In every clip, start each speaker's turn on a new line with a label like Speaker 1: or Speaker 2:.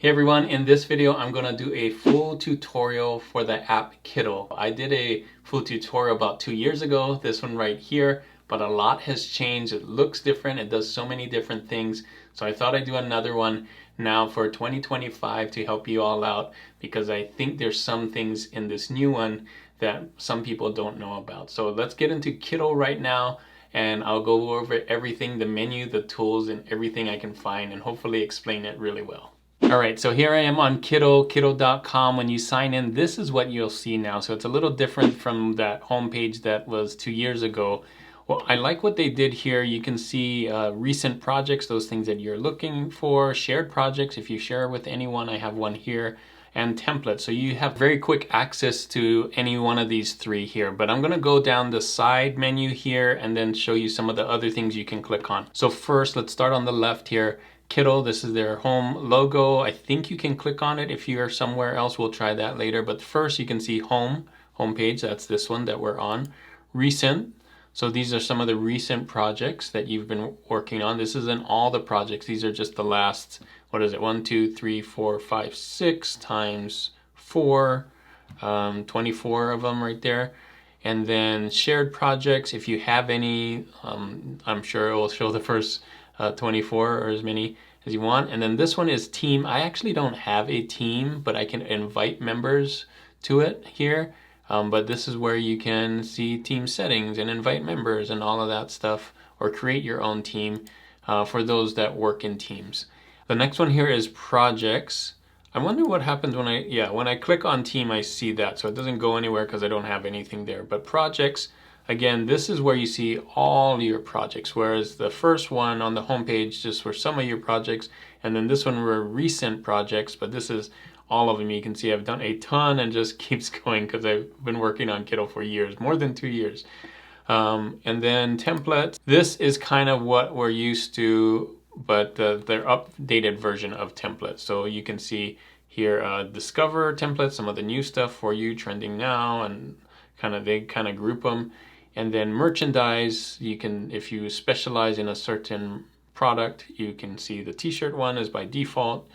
Speaker 1: Hey everyone, in this video I'm going to do a full tutorial for the app Kittl. I did a full tutorial about 2 years ago, this one right here, but a lot has changed. It looks different, it does so many different things, so I thought I'd do another one now for 2025 to help you all out, because I think there's some things in this new one that some people don't know about. So let's get into Kittl right now, and I'll go over everything, the menu, the tools, and everything I can find, and hopefully explain it really well. All right, so here I am on Kittl, kittl.com. When you sign in, this is what you'll see now. So it's a little different from that homepage that was 2 years ago. Well, I like what they did here. You can see recent projects, those things that you're looking for, shared projects, if you share with anyone, I have one here, and templates. So you have very quick access to any one of these three here. But I'm gonna go down the side menu here and then show you some of the other things you can click on. So first, let's start on the left here. Kittl, this is their home logo. I think you can click on it if you're somewhere else. We'll try that later. But first you can see homepage. That's this one that we're on. Recent. So these are some of the recent projects that you've been working on. This isn't all the projects. These are just the last, what is it? 1, 2, 3, 4, 5, 6 times 4, 24 of them right there. And then shared projects, if you have any, I'm sure it will show the first 24 or as many as you want. And then this one is team. I actually don't have a team, but I can invite members to it here. But this is where you can see team settings and invite members and all of that stuff, or create your own team for those that work in teams. The next one here is projects. I wonder what happens when I click on team, I see that. So it doesn't go anywhere because I don't have anything there. But projects, again, this is where you see all your projects, whereas the first one on the homepage just were some of your projects, and then this one were recent projects, but this is all of them. You can see I've done a ton and just keeps going because I've been working on Kittl for years, more than 2 years. And then templates. This is kind of what we're used to, but their updated version of templates. So you can see here, discover templates, some of the new stuff for you trending now, and they kind of group them. And then merchandise, you can, if you specialize in a certain product, you can see the t-shirt one is by default,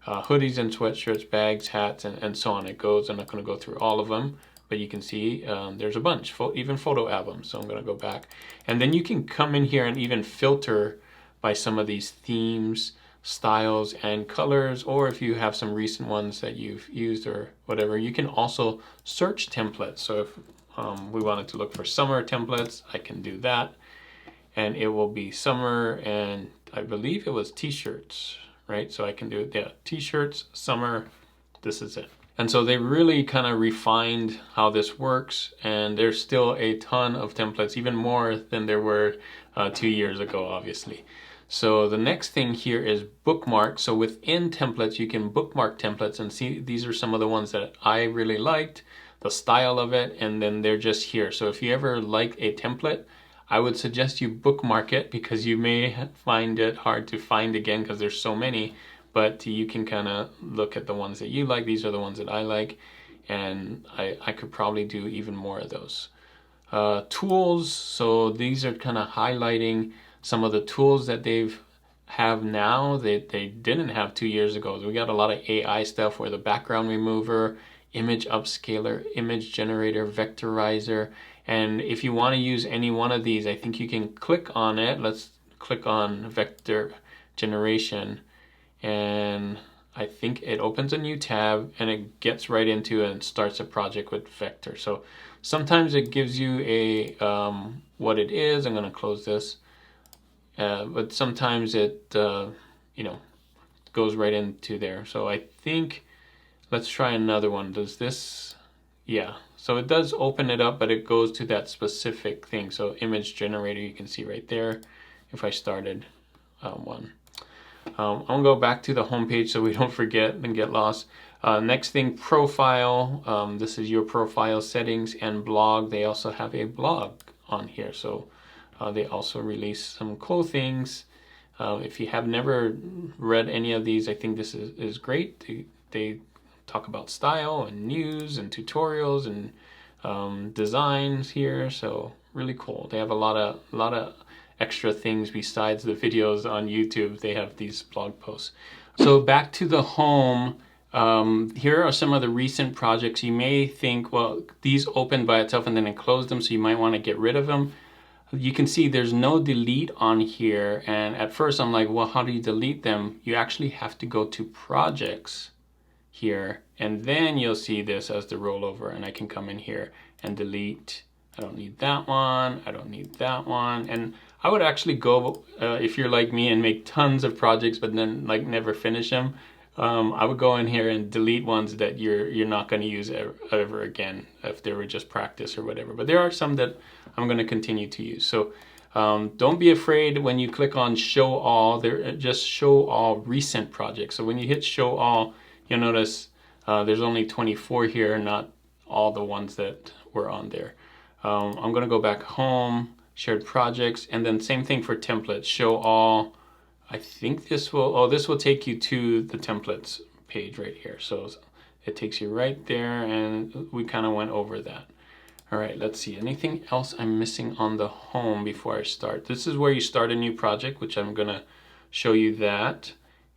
Speaker 1: hoodies and sweatshirts, bags, hats, and so on it goes. I'm not going to go through all of them, but you can see there's a bunch, even photo albums. So I'm going to go back. And then you can come in here and even filter by some of these themes, styles, and colors, or if you have some recent ones that you've used or whatever, you can also search templates. So if we wanted to look for summer templates, I can do that, and it will be summer, and I believe it was t-shirts, right? So I can do it, yeah, t-shirts, summer, this is it. And so they really kind of refined how this works, and there's still a ton of templates, even more than there were 2 years ago, obviously. So the next thing here is bookmarks. So within templates, you can bookmark templates and see these are some of the ones that I really liked, the style of it, and then they're just here. So if you ever like a template, I would suggest you bookmark it, because you may find it hard to find again because there's so many, but you can kind of look at the ones that you like. These are the ones that I like, and I could probably do even more of those. Tools, so these are kind of highlighting some of the tools that they've have now that they didn't have 2 years ago. So we got a lot of AI stuff, where the background remover, image upscaler, image generator, vectorizer. And if you want to use any one of these, I think you can click on it. Let's click on vector generation, and I think it opens a new tab and it gets right into it and starts a project with vector. So sometimes it gives you a what it is. I'm going to close this. But sometimes it goes right into there. So I think, let's try another one. Does this, yeah. So it does open it up, but it goes to that specific thing. So image generator, you can see right there. If I started one. I'm gonna go back to the home page so we don't forget and get lost. Next thing, profile. This is your profile settings, and blog. They also have a blog on here. So they also release some cool things. If you have never read any of these, I think this is great. They talk about style and news and tutorials and designs here. So really cool. They have a lot of extra things besides the videos on YouTube. They have these blog posts. So back to the home. Here are some of the recent projects. You may think, well, these opened by itself and then it closed them, so you might want to get rid of them. You can see there's no delete on here, and at first I'm like, well, how do you delete them? You actually have to go to projects here, and then you'll see this as the rollover, and I can come in here and delete. I don't need that one, I don't need that one. And I would actually go, if you're like me and make tons of projects but then like never finish them, I would go in here and delete ones that you're not going to use ever again, if they were just practice or whatever. But there are some that I'm going to continue to use. So don't be afraid when you click on show all. Just show all recent projects. So when you hit show all, you'll notice there's only 24 here, not all the ones that were on there. I'm going to go back home, shared projects, and then same thing for templates. Show all. I think this will take you to the templates page right here. So it takes you right there, and we kind of went over that. All right, let's see. Anything else I'm missing on the home before I start? This is where you start a new project, which I'm gonna show you that.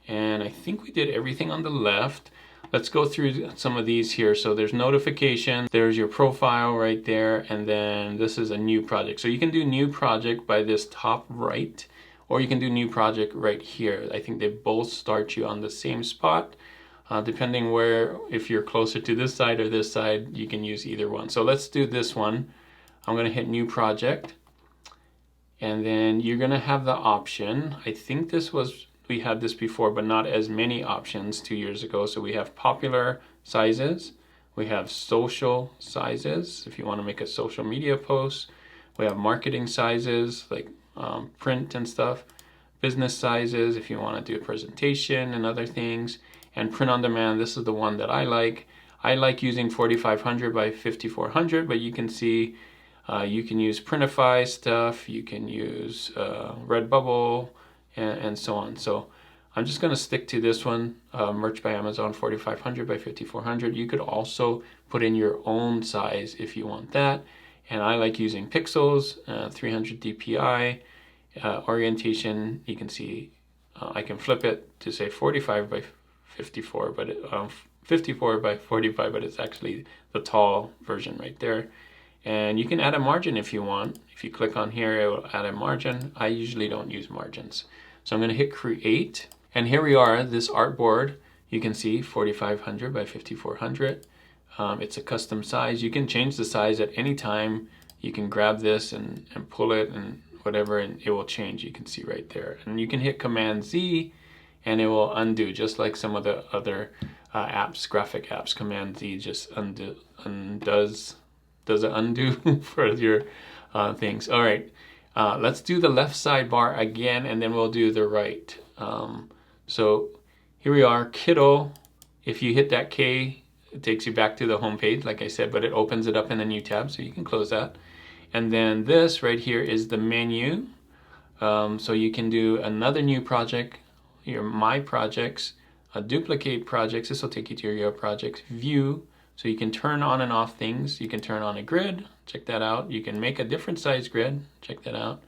Speaker 1: And I think we did everything on the left. Let's go through some of these here. So there's notification, there's your profile right there, and then this is a new project. So you can do new project by this top right, or you can do new project right here. I think they both start you on the same spot. Depending where, if you're closer to this side or this side, you can use either one. So let's do this one. I'm gonna hit new project, and then you're gonna have the option. I think we had this before, but not as many options 2 years ago. So we have popular sizes, we have social sizes, if you wanna make a social media post, we have marketing sizes, like print and stuff, business sizes, if you wanna do a presentation and other things, and print on demand. This is the one that I like. I like using 4500 by 5400, but you can see you can use Printify stuff, you can use Redbubble, and so on. So I'm just gonna stick to this one, Merch by Amazon 4500 by 5400. You could also put in your own size if you want that. And I like using pixels, 300 DPI, orientation. You can see I can flip it to say 45 by 54, but 54 by 45, but it's actually the tall version right there. And you can add a margin if you want. If you click on here, it will add a margin. I usually don't use margins. So I'm gonna hit create. And here we are, this artboard, you can see 4500 by 5400. It's a custom size. You can change the size at any time. You can grab this and pull it and whatever, and it will change. You can see right there. And you can hit Command Z, and it will undo, just like some of the other apps, graphic apps. Command Z just does an undo for your things. All right, let's do the left sidebar again, and then we'll do the right. So here we are, Kittl. If you hit that K, it takes you back to the home page, like I said, but it opens it up in a new tab, so you can close that. And then this right here is the menu. So you can do another new project, your My Projects, duplicate projects. This will take you to your projects. View, so you can turn on and off things. You can turn on a grid, check that out. You can make a different size grid, check that out.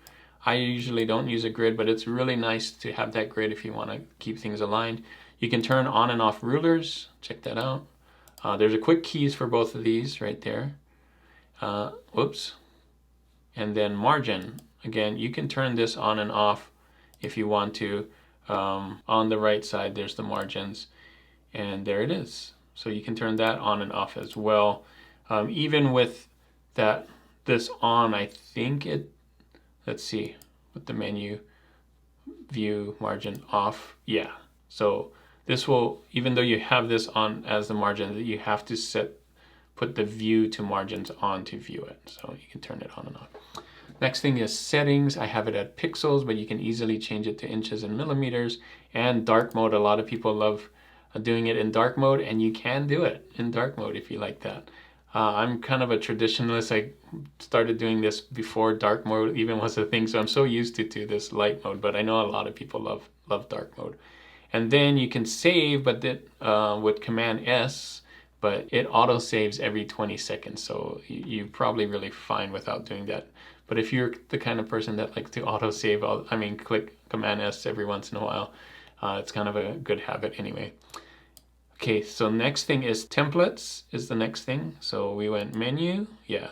Speaker 1: I usually don't use a grid, but it's really nice to have that grid if you want to keep things aligned. You can turn on and off rulers, check that out. There's a quick keys for both of these right there. Whoops. And then margin. Again, you can turn this on and off if you want to. On the right side, there's the margins, and there it is. So you can turn that on and off as well. Even with this on, I think let's see, with the menu, view, margin off. Yeah, so this will, even though you have this on as the margin, you have to put the view to margins on to view it. So you can turn it on and off. Next thing is settings. I have it at pixels, but you can easily change it to inches and millimeters. And dark mode, a lot of people love doing it in dark mode, and you can do it in dark mode if you like that. I'm kind of a traditionalist. I started doing this before dark mode even was a thing, so I'm so used to this light mode, but I know a lot of people love dark mode. And then you can save, but with Command S, but it auto saves every 20 seconds, so you're probably really fine without doing that. But if you're the kind of person that likes to auto save, click Command S every once in a while, It's kind of a good habit anyway. Okay, so next thing is templates is the next thing. So we went menu, yeah,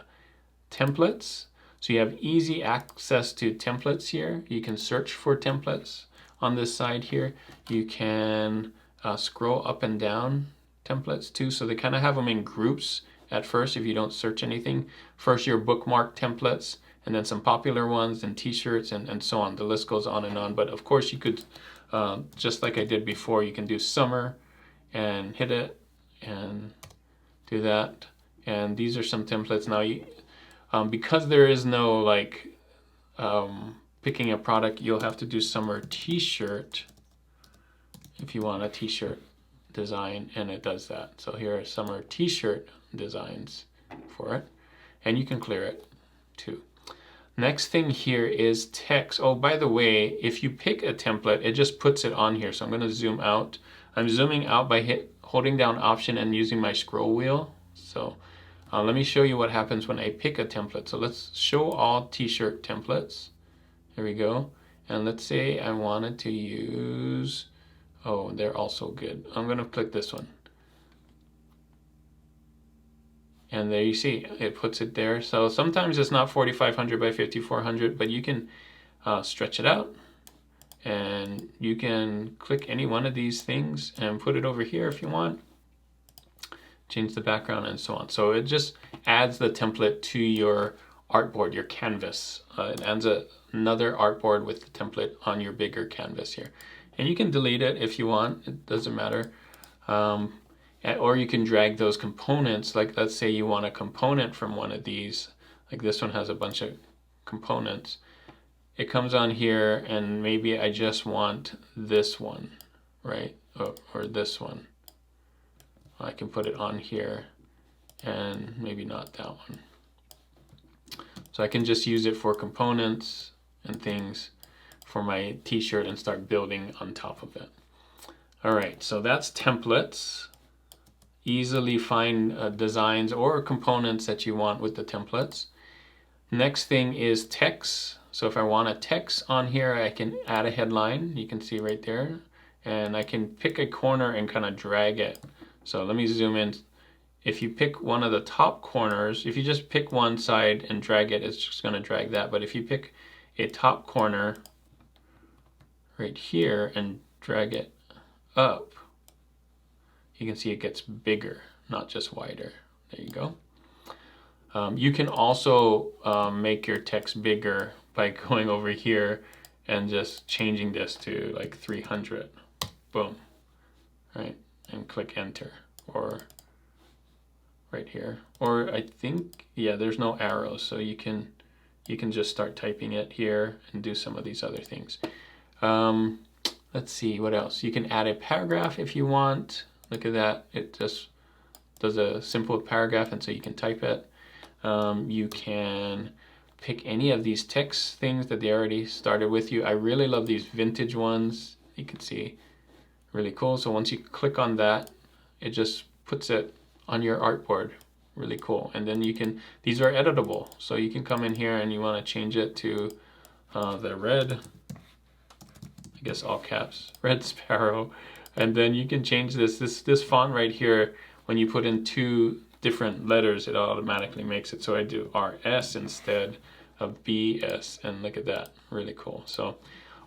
Speaker 1: templates. So you have easy access to templates here. You can search for templates on this side here. You can scroll up and down templates too. So they kind of have them in groups at first if you don't search anything. First your bookmark templates, and then some popular ones, and t-shirts, and so on. The list goes on and on. But of course you could, just like I did before, you can do summer and hit it and do that. And these are some templates. Now, because there is no like picking a product, you'll have to do summer t-shirt if you want a t-shirt design, and it does that. So here are summer t-shirt designs for it, and you can clear it too. Next thing here is text. Oh, by the way, if you pick a template, it just puts it on here. So I'm going to zoom out. I'm zooming out by holding down Option and using my scroll wheel. So let me show you what happens when I pick a template. So let's show all t-shirt templates. There we go. And let's say I wanted to use, oh, they're also good. I'm going to click this one. And there you see, it puts it there. So sometimes it's not 4500 by 5400, but you can stretch it out. And you can click any one of these things and put it over here if you want. Change the background and so on. So it just adds the template to your artboard, your canvas. It adds another artboard with the template on your bigger canvas here. And you can delete it if you want, it doesn't matter. Or you can drag those components, like let's say you want a component from one of these, like this one has a bunch of components. It comes on here, and maybe I just want this one, right? Or this one. I can put it on here, and maybe not that one. So I can just use it for components and things for my t-shirt and start building on top of it. All right, so that's templates. Easily find designs or components that you want with the templates. Next thing is text. So if I want a text on here, I can add a headline. You can see right there. And I can pick a corner and kind of drag it. So let me zoom in. If you pick one of the top corners, if you just pick one side and drag it, it's just going to drag that. But if you pick a top corner right here and drag it up, you can see it gets bigger, not just wider. There you go. You can also make your text bigger by going over here and just changing this to like 300. Boom. Right? And click enter. Or right here. Or I think, yeah, there's no arrows, so you can just start typing it here and do some of these other things. Let's see, what else? You can add a paragraph if you want. Look at that, it just does a simple paragraph, and so you can type it. You can pick any of these text things that they already started with you. I really love these vintage ones. You can see, really cool. So once you click on that, it just puts it on your artboard. Really cool. And then you can, these are editable. So you can come in here and you want to change it to the red, I guess all caps, red sparrow. And then you can change this font right here. When you put in two different letters, it automatically makes it so I do RS instead of BS. And look at that, really cool. So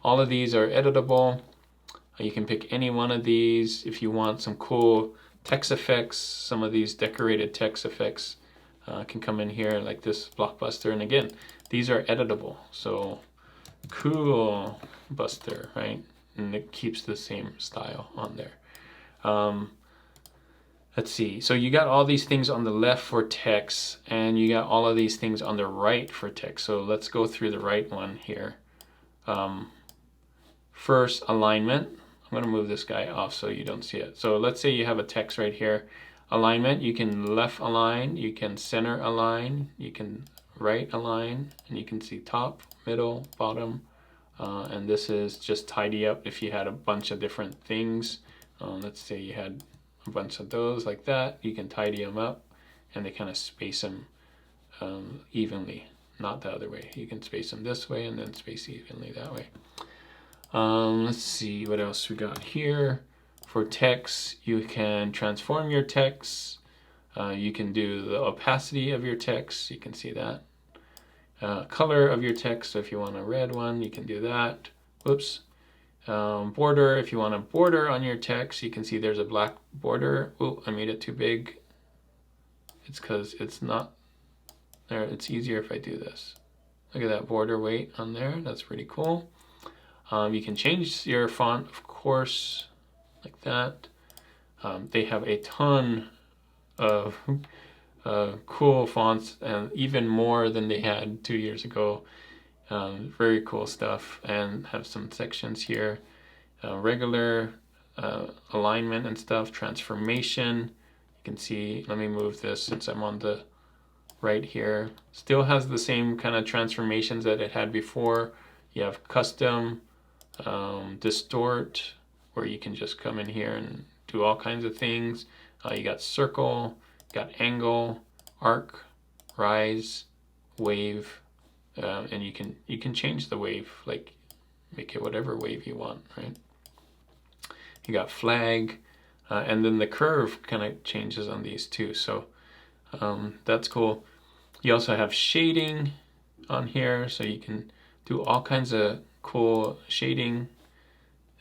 Speaker 1: all of these are editable. You can pick any one of these. If you want some cool text effects, some of these decorated text effects can come in here, like this blockbuster. And again, these are editable. So cool buster, right? And it keeps the same style on there. Let's see, so you got all these things on the left for text, and you got all of these things on the right for text. So let's go through the right one here. First, alignment. I'm going to move this guy off so you don't see it. So let's say you have a text right here. Alignment, you can left align, you can center align, you can right align, and you can see top, middle, bottom. And this is just tidy up if you had a bunch of different things. Let's say you had a bunch of those like that. You can tidy them up, and they kind of space them evenly, not the other way. You can space them this way and then space evenly that way. Let's see what else we got here. For text, you can transform your text. You can do the opacity of your text. You can see that. Color of your text. So if you want a red one, you can do that. Whoops. Border. If you want a border on your text, you can see there's a black border. Oh, I made it too big. It's because it's not there. It's easier if I do this. Look at that border weight on there. That's pretty cool. You can change your font, of course, like that. They have a ton of cool fonts, and even more than they had 2 years ago. Very cool stuff, and have some sections here. Regular alignment and stuff, transformation. You can see, let me move this since I'm on the right here. Still has the same kind of transformations that it had before. You have custom, distort, where you can just come in here and do all kinds of things. You got circle, got angle, arc, rise, wave, and you can change the wave, like make it whatever wave you want, right? You got flag, and then the curve kind of changes on these too, so that's cool. You also have shading on here, so you can do all kinds of cool shading.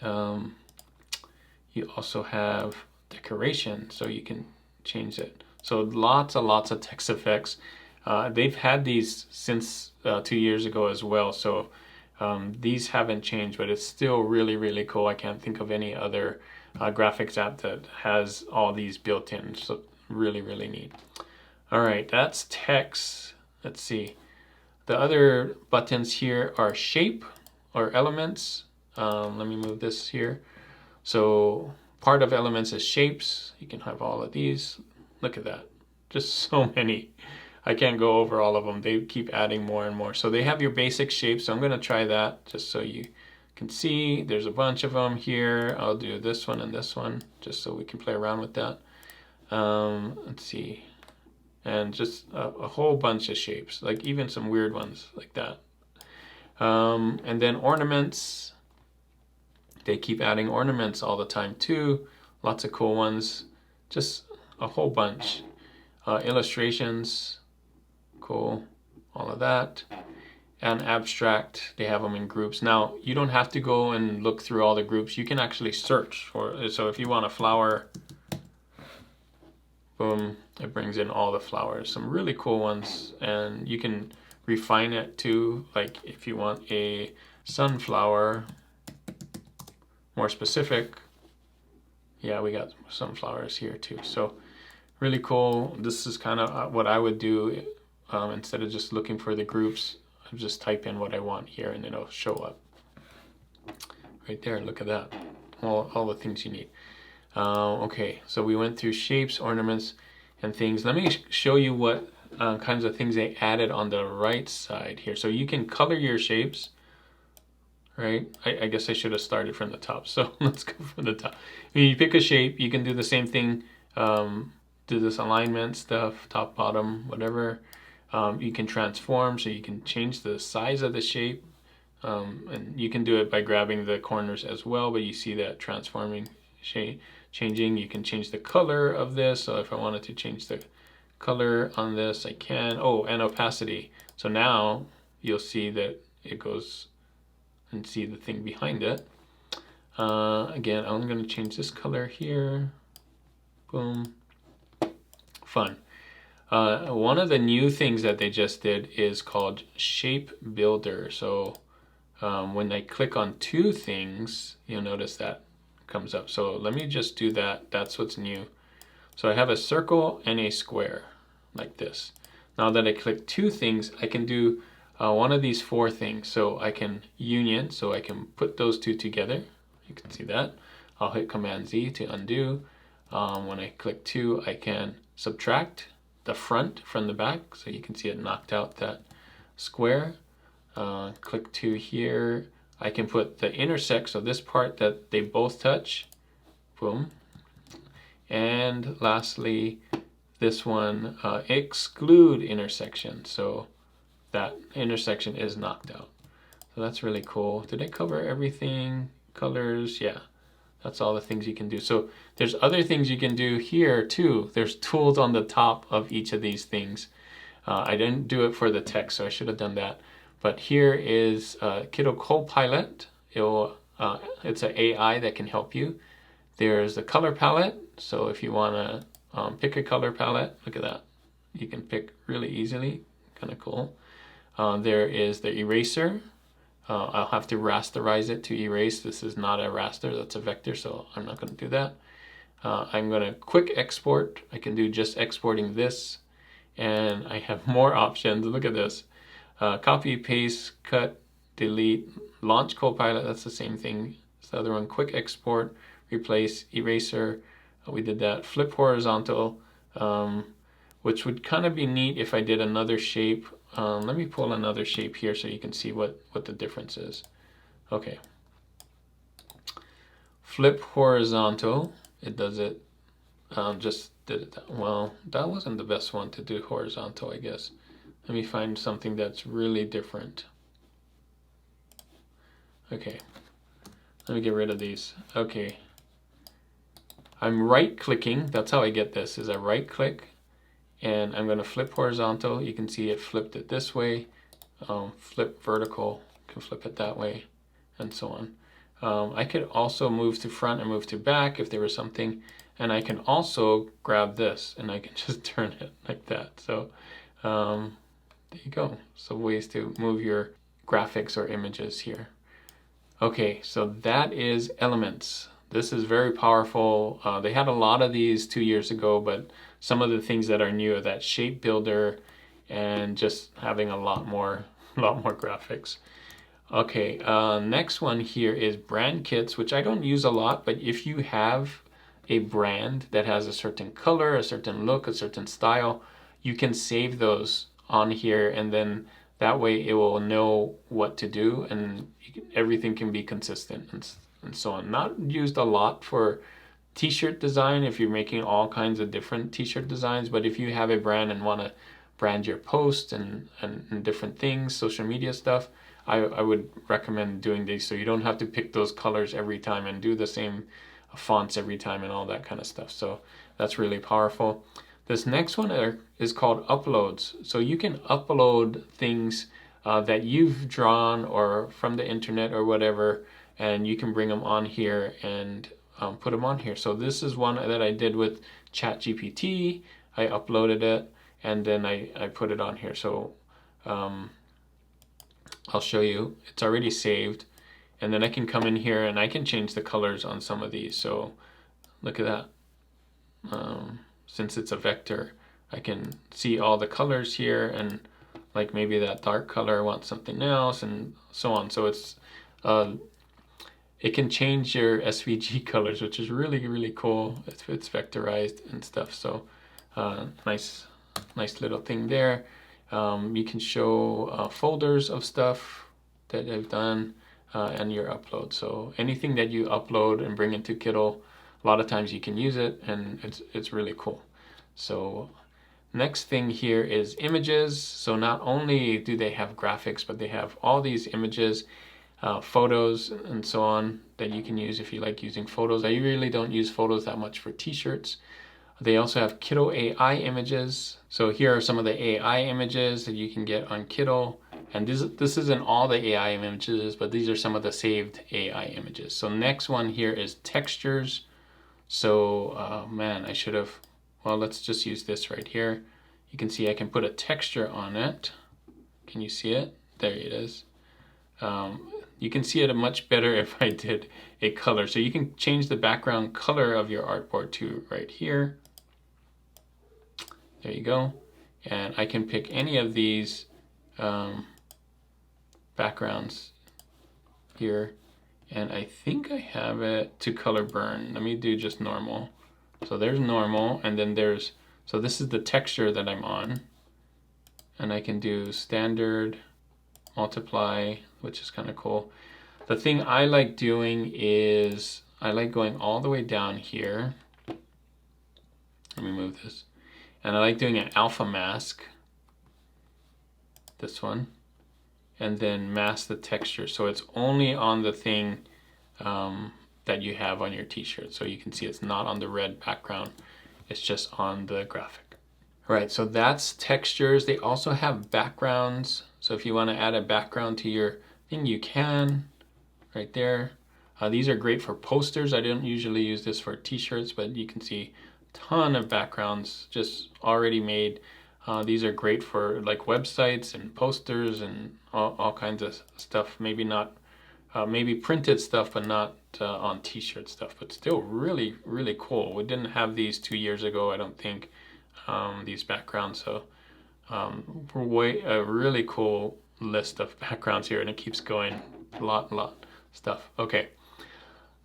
Speaker 1: You also have decoration, so you can change it. So lots and lots of text effects. They've had these since 2 years ago as well, so these haven't changed, but it's still really, really cool. I can't think of any other graphics app that has all these built in, so really, really neat. All right, that's text. Let's see. The other buttons here are shape or elements. Let me move this here. So part of elements is shapes. You can have all of these. Look at that. Just so many. I can't go over all of them. They keep adding more and more. So they have your basic shapes. So I'm going to try that just so you can see. There's a bunch of them here. I'll do this one and this one just so we can play around with that. Let's see. And just a whole bunch of shapes, like even some weird ones like that. And then ornaments. They keep adding ornaments all the time too. Lots of cool ones. Just a whole bunch. Illustrations. Cool. All of that. And abstract. They have them in groups. Now, you don't have to go and look through all the groups. You can actually search for. So if you want a flower, boom, it brings in all the flowers. Some really cool ones. And you can refine it too. Like if you want a sunflower, more specific. Yeah, we got sunflowers here too. So really cool. This is kind of what I would do instead of just looking for the groups. I just type in what I want here and it'll show up. Right there, look at that. All the things you need. Okay, so we went through shapes, ornaments, and things. Let me show you what kinds of things they added on the right side here. So you can color your shapes. Right? I guess I should have started from the top. So let's go from the top. When you pick a shape, you can do the same thing. Do this alignment stuff, top, bottom, whatever. You can transform, so you can change the size of the shape. And you can do it by grabbing the corners as well, but you see that transforming, changing. You can change the color of this. So if I wanted to change the color on this, I can. Oh, and opacity. So now you'll see that it goes and see the thing behind it. Again, I'm going to change this color here. Boom. Fun. One of the new things that they just did is called Shape Builder. So when I click on two things, you'll notice that comes up. So let me just do that. That's what's new. So I have a circle and a square like this. Now that I click two things, I can do one of these four things. So I can union, so I can put those two together. You can see that. I'll hit Command Z to undo. When I click two, I can subtract the front from the back. So you can see it knocked out that square. Click two here. I can put the intersect, so this part that they both touch. Boom. And lastly, this one, exclude intersection. So that intersection is knocked out. So that's really cool. Did I cover everything? Colors, yeah. That's all the things you can do. So there's other things you can do here too. There's tools on the top of each of these things. I didn't do it for the text, so I should have done that. But here is Kittl Copilot. It's an AI that can help you. There's the color palette. So if you want to pick a color palette, look at that. You can pick really easily. Kind of cool. There is the eraser. I'll have to rasterize it to erase. This is not a raster, that's a vector, so I'm not going to do that. I'm going to quick export. I can do just exporting this, and I have more options. Look at this. Copy, paste, cut, delete, launch Copilot, that's the same thing. It's the other one. Quick export, replace, eraser. We did that. Flip horizontal, which would kind of be neat if I did another shape. Let me pull another shape here so you can see what the difference is. Okay. Flip horizontal, it does it. Just did it. Well, that wasn't the best one to do horizontal, I guess. Let me find something that's really different. Okay. Let me get rid of these. Okay. I'm right clicking. That's how I get this, is I right click. And I'm going to flip horizontal. You can see it flipped it this way. Flip vertical, can flip it that way, and so on. I could also move to front and move to back if there was something. And I can also grab this and I can just turn it like that. So there you go. So ways to move your graphics or images here. Okay, so that is Elements. This is very powerful. They had a lot of these 2 years ago, but some of the things that are new are that shape builder and just having a lot more graphics. Okay, next one here is brand kits, which I don't use a lot, but if you have a brand that has a certain color, a certain look, a certain style, you can save those on here, and then that way it will know what to do, and everything can be consistent and so on. Not used a lot for t-shirt design if you're making all kinds of different t-shirt designs, but if you have a brand and want to brand your posts and different things, social media stuff, I would recommend doing these so you don't have to pick those colors every time and do the same fonts every time and all that kind of stuff. So that's really powerful. This next one is called uploads. So you can upload things that you've drawn or from the internet or whatever, and you can bring them on here and put them on here. So this is one that I did with ChatGPT. I uploaded it and then I put it on here. So I'll show you. It's already saved. And then I can come in here and I can change the colors on some of these. So look at that. Since it's a vector, I can see all the colors here, and like maybe that dark color wants something else and so on. So it's it can change your SVG colors, which is really, really cool. It's vectorized and stuff. So nice little thing there. You can show folders of stuff that I've done and your upload. So anything that you upload and bring into Kittl, a lot of times you can use it, and it's really cool. So next thing here is images. So not only do they have graphics, but they have all these images, photos and so on that you can use if you like using photos. I really don't use photos that much for t-shirts. They also have Kittl AI images. So here are some of the AI images that you can get on Kittl. And this isn't all the AI images, but these are some of the saved AI images. So next one here is textures. So man, I should have, well, let's just use this right here. You can see I can put a texture on it. Can you see it? There it is. You can see it much better if I did a color. So you can change the background color of your artboard to right here. There you go. And I can pick any of these backgrounds here. And I think I have it to color burn. Let me do just normal. So there's normal, and then there's, so this is the texture that I'm on. And I can do standard, multiply, which is kind of cool. The thing I like doing is, I like going all the way down here. Let me move this. And I like doing an alpha mask, this one. and then mask the texture. So it's only on the thing that you have on your t-shirt. So you can see it's not on the red background. It's just on the graphic. All right, so that's textures. They also have backgrounds. So if you want to add a background to your thing, you can right there. These are great for posters. I don't usually use this for t-shirts, but you can see a ton of backgrounds just already made. These are great for like websites and posters and all kinds of stuff. Maybe not, maybe printed stuff, but not on t-shirt stuff, but still really, really cool. We didn't have these 2 years ago, I don't think, these backgrounds. So a really cool list of backgrounds here, and it keeps going, a lot stuff. Okay.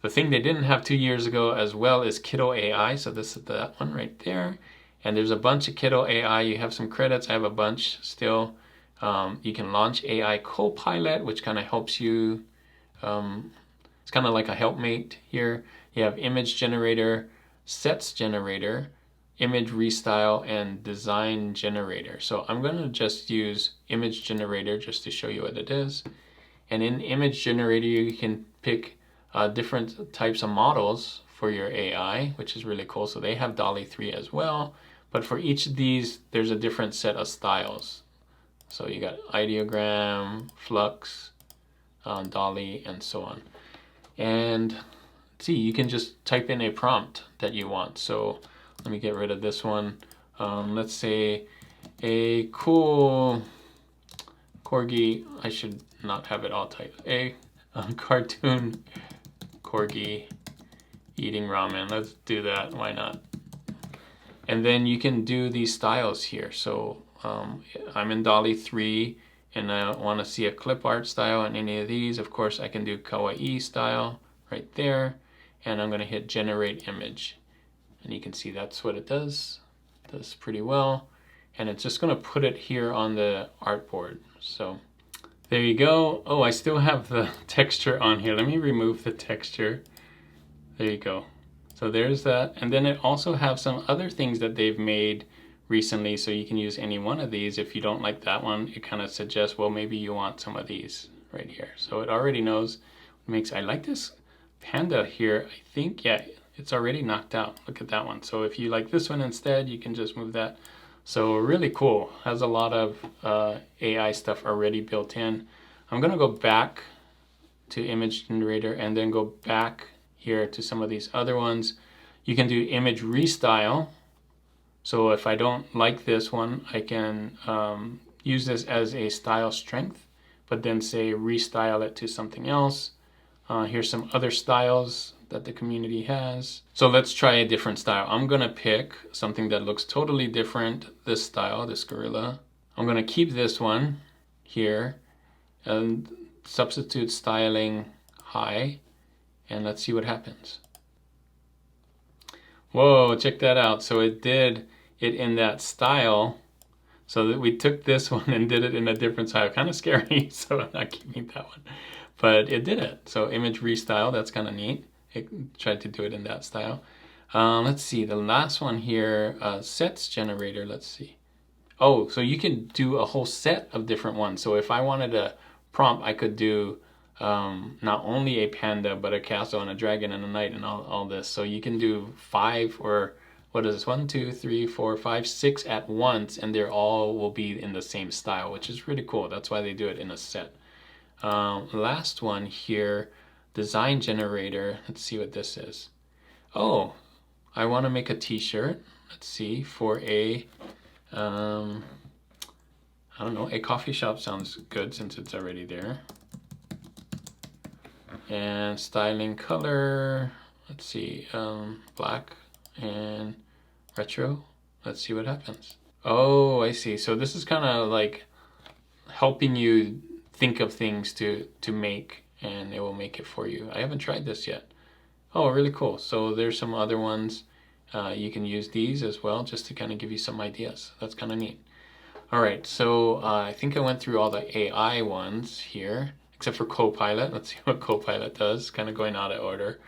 Speaker 1: The thing they didn't have 2 years ago as well is Kittl AI. So this is that one right there. And there's a bunch of Kittl AI. You have some credits. I have a bunch still. You can launch AI Copilot, which kind of helps you. It's kind of like a helpmate here. You have image generator, sets generator, image restyle, and design generator. So I'm going to just use image generator just to show you what it is. And in image generator, you can pick different types of models for your AI, which is really cool. So they have DALL-E 3 as well, but for each of these, there's a different set of styles. So you got ideogram, flux, DALL-E, and so on. And see, you can just type in a prompt that you want. So let me get rid of this one. Let's say a cool corgi. I should not have it all typed. A cartoon corgi eating ramen. Let's do that. Why not? And then you can do these styles here. So I'm in DALL-E 3 and I want to see a clip art style on any of these. Of course, I can do kawaii style right there. And I'm going to hit generate image. And you can see that's what it does. It does pretty well. And it's just going to put it here on the artboard. So there you go. Oh, I still have the texture on here. Let me remove the texture. There you go. So there's that. And then it also have some other things that they've made recently. So you can use any one of these. If you don't like that one, it kind of suggests, well, maybe you want some of these right here. So it already knows. I like this panda here. I think, yeah, it's already knocked out. Look at that one. So if you like this one instead, you can just move that. So really cool. Has a lot of AI stuff already built in. I'm going to go back to image generator and then go back here to some of these other ones. You can do image restyle. So if I don't like this one, I can use this as a style strength, but then say restyle it to something else. Here's some other styles that the community has. So let's try a different style. I'm gonna pick something that looks totally different. This style, this gorilla. I'm gonna keep this one here and substitute styling high, and let's see what happens. Whoa, check that out. So it did it in that style. So that we took this one and did it in a different style. Kind of scary, so I'm not keeping that one. But it did it. So image restyle, that's kind of neat. It tried to do it in that style. Let's see, the last one here, sets generator, let's see. Oh, so you can do a whole set of different ones. So if I wanted a prompt, I could do not only a panda, but a castle and a dragon and a knight and all this. So you can do 5 or what is this? 1, 2, 3, 4, 5, 6 at once, and they're all will be in the same style, which is really cool. That's why they do it in a set. Last one here, design generator. Let's see what this is. Oh, I want to make a t-shirt. Let's see, for a I don't know, a coffee shop sounds good since it's already there. And styling color, let's see, black and retro. Let's see what happens. Oh, I see. So this is kind of like helping you think of things to make, and it will make it for you. I haven't tried this yet. Oh, really cool. So there's some other ones. You can use these as well just to kind of give you some ideas. That's kind of neat. All right, so I think I went through all the AI ones here, except for Copilot. Let's see what Copilot does, kind of going out of order.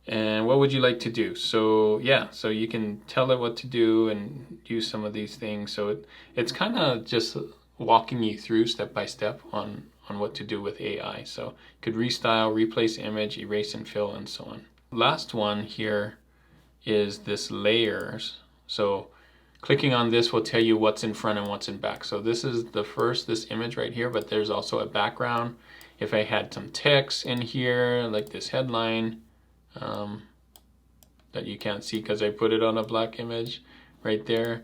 Speaker 1: And what would you like to do? So yeah, so you can tell it what to do and use some of these things. So it's kind of just walking you through step by step on what to do with AI. So you could restyle, replace image, erase and fill, and so on. Last one here is this layers. So clicking on this will tell you what's in front and what's in back. So this is this image right here, but there's also a background. If I had some text in here, like this headline, that you can't see because I put it on a black image right there,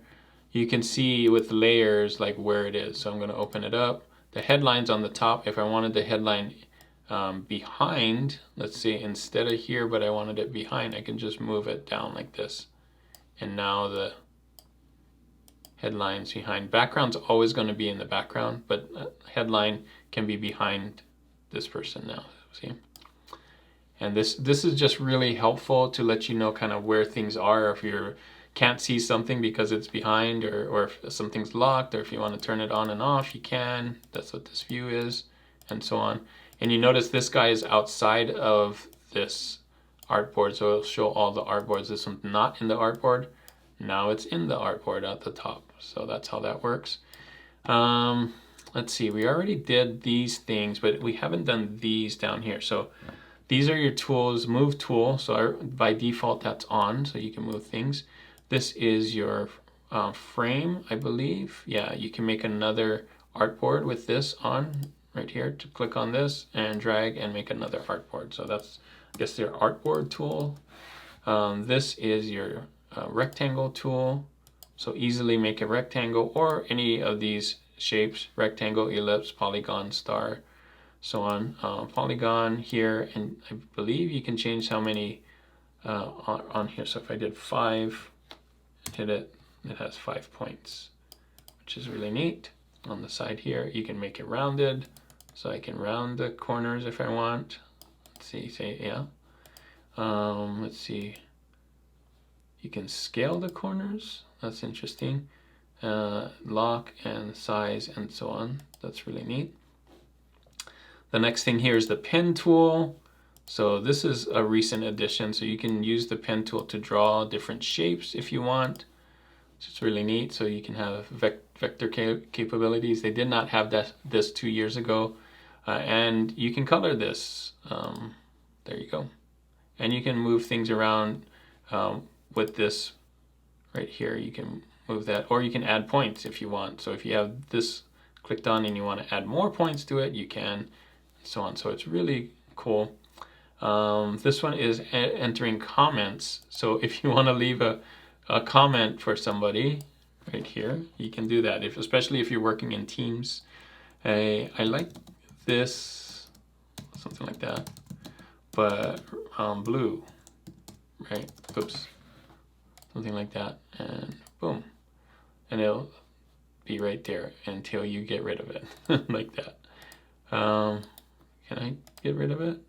Speaker 1: you can see with layers like where it is. So I'm going to open it up. The headline's on the top. If I wanted the headline behind, let's say instead of here, but I wanted it behind, I can just move it down like this. And now the headline's behind. Background's always going to be in the background, but headline can be behind this person now. See? And this is just really helpful to let you know kind of where things are, if you can't see something because it's behind, or if something's locked, or if you want to turn it on and off, you can. That's what this view is, and so on. And you notice this guy is outside of this artboard, so it'll show all the artboards. This one's not in the artboard. Now it's in the artboard at the top. So that's how that works. Let's see, we already did these things, but we haven't done these down here. So these are your tools. Move tool, so by default that's on, so you can move things. This is your frame, I believe. Yeah, you can make another artboard with this on right here. To click on this and drag and make another artboard. So that's, I guess, your artboard tool. This is your rectangle tool. So easily make a rectangle or any of these shapes: rectangle, ellipse, polygon, star, so on. Polygon here, and I believe you can change how many on here. So if I did 5, hit it, it has 5 points, which is really neat. On the side here, you can make it rounded, so I can round the corners if I want. Let's see, say, yeah. Let's see. You can scale the corners. That's interesting. Lock and size and so on. That's really neat. The next thing here is the pen tool. So this is a recent addition. So you can use the pen tool to draw different shapes if you want. So it's really neat. So you can have vector capabilities. They did not have this 2 years ago. And you can color this. There you go. And you can move things around with this right here. You can move that, or you can add points if you want. So if you have this clicked on and you want to add more points to it, you can, and so on. So it's really cool. This one is entering comments. So if you want to leave a comment for somebody right here, you can do that, especially if you're working in teams. I like this, something like that, but blue, right? Oops. Something like that, and boom. And it'll be right there until you get rid of it, like that. Can I get rid of it?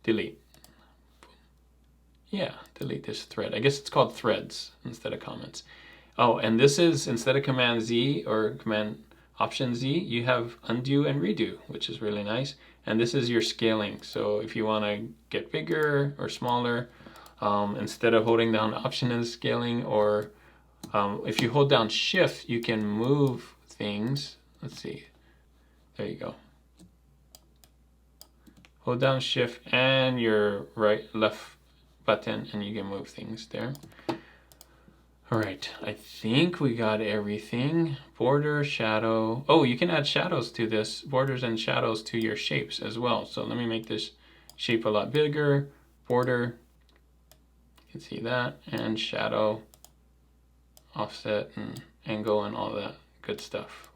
Speaker 1: Delete. Yeah, delete this thread. I guess it's called threads instead of comments. Oh, and this is, instead of Command Z or Command Option Z, you have undo and redo, which is really nice. And this is your scaling. So if you want to get bigger or smaller, instead of holding down Option and scaling, or if you hold down Shift, you can move things. Let's see. There you go. Hold down Shift and your left button, and you can move things there. All right, I think we got everything. Border, shadow. Oh, you can add shadows to this, borders and shadows to your shapes as well. So let me make this shape a lot bigger. Border, you can see that, and shadow, offset and angle and all that good stuff.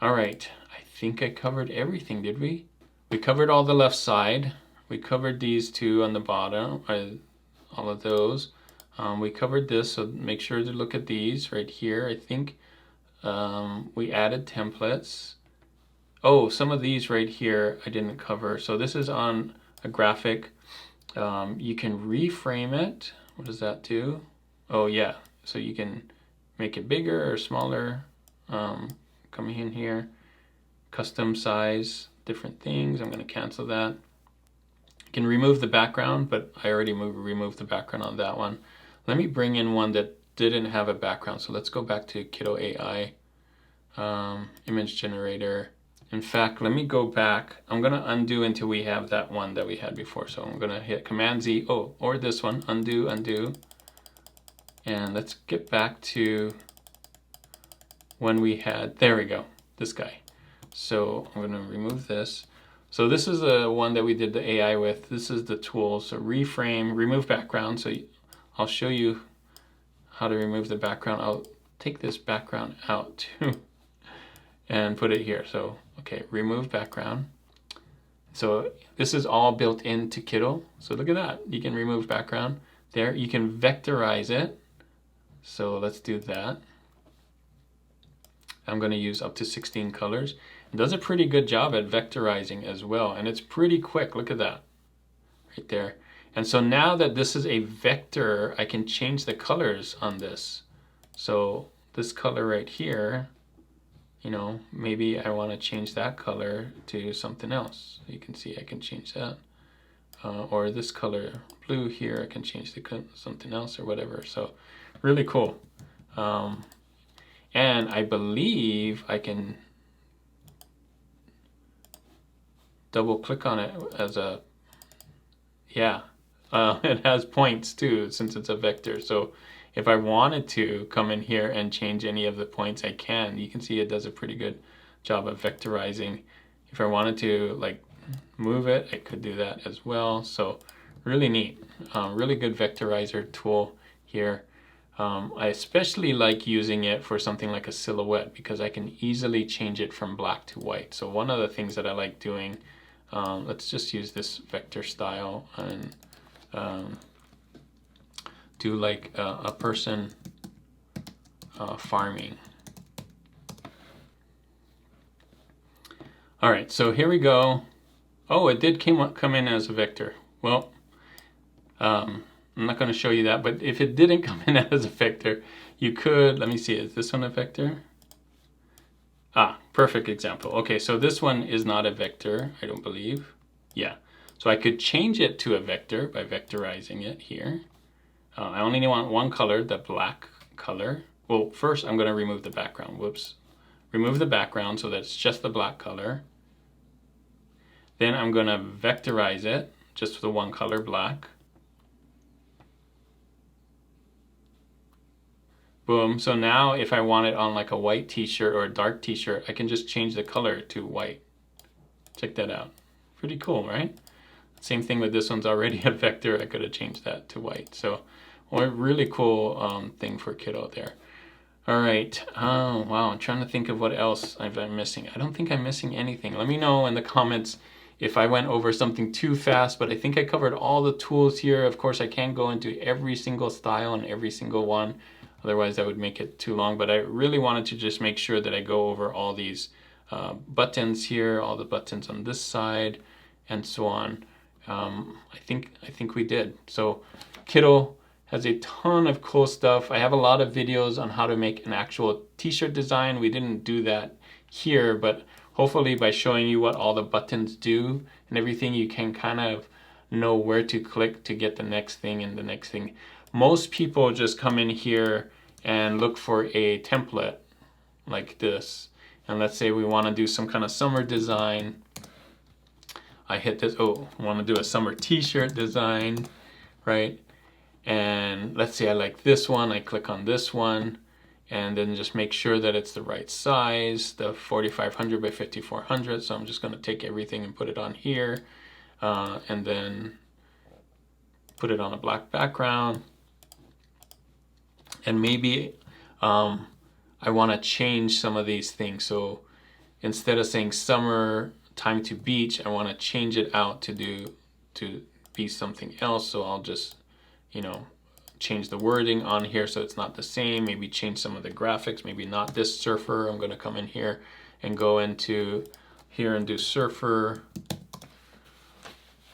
Speaker 1: All right, I think I covered everything, did we? We covered all the left side. We covered these two on the bottom, all of those. We covered this, so make sure to look at these right here. I think we added templates. Oh, some of these right here I didn't cover. So this is on a graphic. You can reframe it. What does that do? Oh yeah, so you can make it bigger or smaller. Coming in here, custom size, different things. I'm going to cancel that. You can remove the background, but I already removed the background on that one. Let me bring in one that didn't have a background. So let's go back to Kittl AI. image generator. In fact, let me go back. I'm gonna undo until we have that one that we had before. So I'm gonna hit Command Z, or this one, undo, undo. And let's get back to when we had, there we go, this guy. So I'm gonna remove this. So this is the one that we did the AI with. This is the tool. So reframe, remove background. So I'll show you how to remove the background. I'll take this background out too and put it here. So, okay, remove background. So this is all built into Kittl. So look at that. You can remove background there. You can vectorize it. So let's do that. I'm going to use up to 16 colors. It does a pretty good job at vectorizing as well. And it's pretty quick. Look at that right there. And so now that this is a vector, I can change the colors on this. So this color right here, you know, maybe I want to change that color to something else. You can see I can change that. Or this color blue here, I can change to something else or whatever. So really cool. And I believe I can double click on it as a, yeah, it has points too since it's a vector. So if I wanted to come in here and change any of the points, I can. You can see it does a pretty good job of vectorizing. If I wanted to like move it, I could do that as well. So really neat, really good vectorizer tool here. I especially like using it for something like a silhouette because I can easily change it from black to white. So one of the things that I like doing, let's just use this vector style and do like a person farming. All right, so here we go. Oh, it did come in as a vector. Well, I'm not going to show you that, but if it didn't come in as a vector, you could, let me see, is this one a vector? Ah, perfect example. Okay, so this one is not a vector, I don't believe. Yeah, so I could change it to a vector by vectorizing it here. I only want one color, the black color. Well, first I'm going to remove the background. Whoops. Remove the background so that it's just the black color. Then I'm going to vectorize it, just the one color, black. Boom. So now if I want it on like a white t-shirt or a dark t-shirt, I can just change the color to white. Check that out. Pretty cool, right? Same thing with this one's already a vector. I could have changed that to white. So a really cool thing for Kittl there. All right. Oh, wow. I'm trying to think of what else I'm missing. I don't think I'm missing anything. Let me know in the comments if I went over something too fast, but I think I covered all the tools here. Of course, I can't go into every single style and every single one. Otherwise, that would make it too long. But I really wanted to just make sure that I go over all these buttons here, all the buttons on this side, and so on. I think we did. So Kittl has a ton of cool stuff. I have a lot of videos on how to make an actual t-shirt design. We didn't do that here, but hopefully by showing you what all the buttons do and everything, you can kind of know where to click to get the next thing and the next thing. Most people just come in here and look for a template like this. And let's say we want to do some kind of summer design. I hit this, oh, I want to do a summer t-shirt design, right? And let's say I like this one, I click on this one, and then just make sure that it's the right size, the 4500 by 5400. So I'm just going to take everything and put it on here, and then put it on a black background. And maybe I want to change some of these things. So instead of saying summer time to beach, I want to change it out to be something else. So I'll just, you know, change the wording on here so it's not the same. Maybe change some of the graphics. Maybe not this surfer. I'm going to come in here and go into here and do surfer.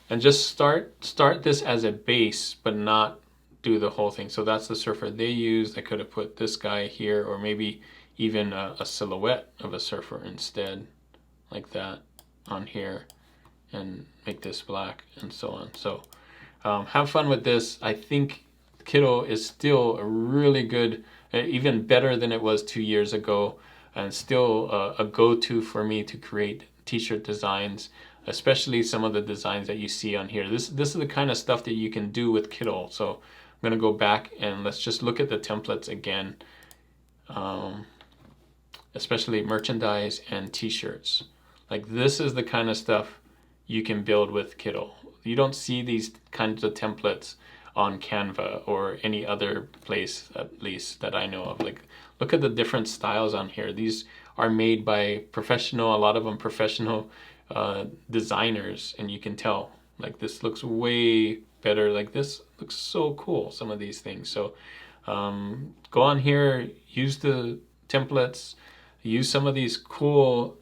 Speaker 1: And just start this as a base, but not do the whole thing. So that's the surfer they used. I could have put this guy here, or maybe even a silhouette of a surfer instead, like that on here, and make this black and so on. So have fun with this. I think Kittl is still a really good, even better than it was 2 years ago. and still a go-to for me to create t-shirt designs, especially some of the designs that you see on here. This is the kind of stuff that you can do with Kittl. So I'm gonna go back and let's just look at the templates again, especially merchandise and t-shirts. Like this is the kind of stuff you can build with Kittl. You don't see these kinds of templates on Canva or any other place, at least that I know of. Like, look at the different styles on here. These are made by professional, a lot of them professional designers, and you can tell, like, this looks way better. Like, this looks so cool, some of these things. So go on here, use the templates, use some of these cool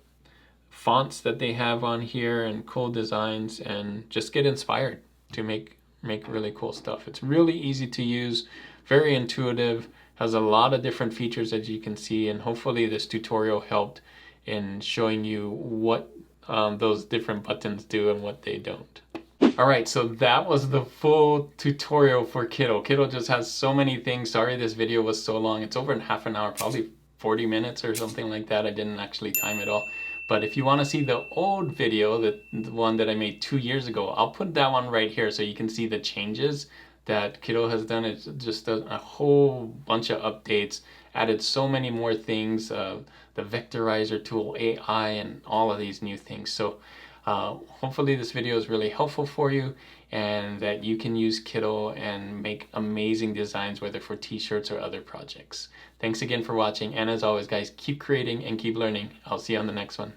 Speaker 1: fonts that they have on here and cool designs, and just get inspired to make really cool stuff. It's really easy to use, very intuitive, has a lot of different features that you can see, and hopefully this tutorial helped in showing you what those different buttons do and what they don't. All right, so that was the full tutorial for Kittl. Kittl just has so many things. Sorry this video was so long. It's over in half an hour, probably 40 minutes or something like that. I didn't actually time it all. But if you want to see the old video, the one that I made 2 years ago, I'll put that one right here so you can see the changes that Kittl has done. It's just a whole bunch of updates, added so many more things, the vectorizer tool, AI, and all of these new things. So hopefully this video is really helpful for you, and that you can use Kittl and make amazing designs, whether for t-shirts or other projects. Thanks again for watching, and as always guys, keep creating and keep learning. I'll see you on the next one.